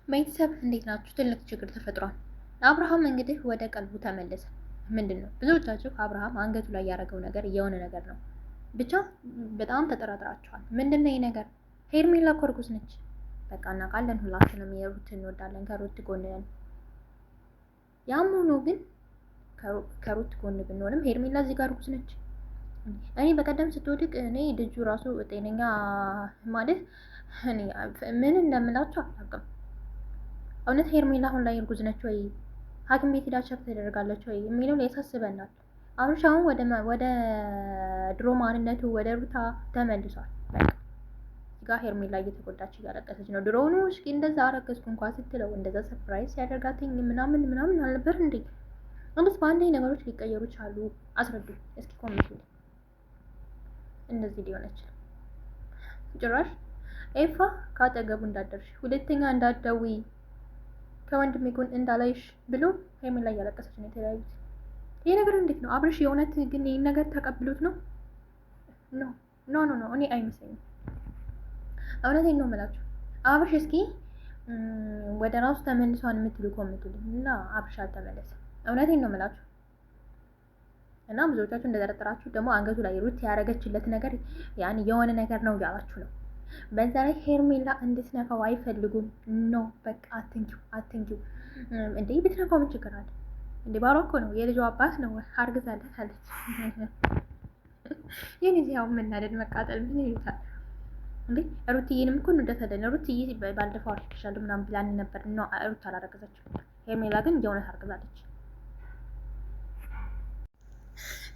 ቤተሰብ እንዴት ናችሁ? ትልቅ ችግር ተፈጥሯል። አብርሃም እንግዲህ ወደ ቀልቡ ተመለሰ። ምንድን ነው ብዙዎቻችሁ አብርሃም አንገቱ ላይ ያደረገው ነገር የሆነ ነገር ነው። ብቻ በጣም ተጠራጥራችኋል። ምንድን ነው ይህ ነገር? ሄርሜላ እኮ እርጉዝ ነች። በቃ እናውቃለን፣ ሁላችንም የሩት እንወዳለን፣ ከሩት ጎን ነን። ያም ሆኖ ግን ከሩት ጎን ብንሆንም ሄርሜላ እዚህ ጋር እርጉዝ ነች። እኔ በቀደም ስትወድቅ እኔ ልጁ ራሱ ጤነኛ ማለት ምን እንደምላችሁ አላውቅም። እውነት ሄርሜላ አሁን ላይ እርጉዝ ነች ወይ? ሐኪም ቤት ሄዳ ቸክ ትደረጋለች ወይ የሚለው ያሳስበናል። አብርሽ አሁን ወደ ድሮ ማንነቱ ወደ ሩታ ተመልሷል። በቃ ጋ ሄርሜላ እየተጎዳች እያለቀሰች ነው። ድሮውኑ እስኪ እንደዛ አረገዝኩ እንኳን ስትለው እንደዛ ሰርፕራይዝ ያደርጋትኝ ምናምን አልነበር እንዴ? እንዴት በአንዴ ነገሮች ሊቀየሩ ቻሉ? አስረዱ እስኪ ኮሜንት ላይ። እንደዚህ ሊሆን ይችላል። ጭራሽ ኤፋ ካጠገቡ እንዳደርሽ ሁለተኛ እንዳትደውይ ከወንድሜ ጎን እንዳላይሽ ብሎ ሄርሜላ እያለቀሰች ነው የተለያዩት። ይሄ ነገር እንዴት ነው? አብርሽ የእውነት ግን ይህን ነገር ተቀብሎት ነው? ኖ እኔ አይመስለኝም። እውነቴን ነው የምላችሁ። አብርሽ እስኪ ወደ ራሱ ተመልሷን የምትሉ ኮምንቱልኝ እና አብርሽ አልተመለሰም። እውነቴን ነው የምላችሁ። እና ብዙዎቻችሁ እንደተጠረጠራችሁ ደግሞ አንገቱ ላይ ሩት ያደረገችለት ነገር ያን የሆነ ነገር ነው እያላችሁ ነው። በዛ ላይ ሄርሜላ እንድትነካው አይፈልጉም። ኖ በቃ አትንኪው እንዴ! ብትነካው ምን ችግር አለ እንዴ? ባሏ እኮ ነው፣ የልጇ አባት ነው። አርግዛለት አለች። ይህን እዚያው መናደድ መቃጠል ምን ይሉታል እንዴ? ሩትዬንም እኮ እንደተደነ ሩትዬ ባለፈው አርግሻለሁ ምናምን ብላን ነበር። ኖ ሩት አላረገዘችም። ሄርሜላ ግን የእውነት አርግዛለች።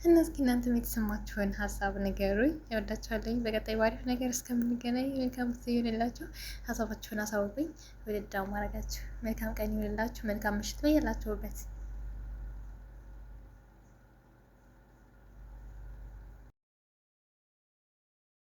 እና እስኪ እናንተም የተሰማችሁን ሀሳብ ንገሩኝ። እወዳችኋለሁ። በቀጣይ ባሪፍ ነገር እስከምንገናኝ መልካም ጊዜ ይሁንላችሁ። ሀሳባችሁን አሳውቁኝ። ወደዳው ማድረጋችሁ መልካም ቀን ይሁንላችሁ። መልካም ምሽት በያላችሁበት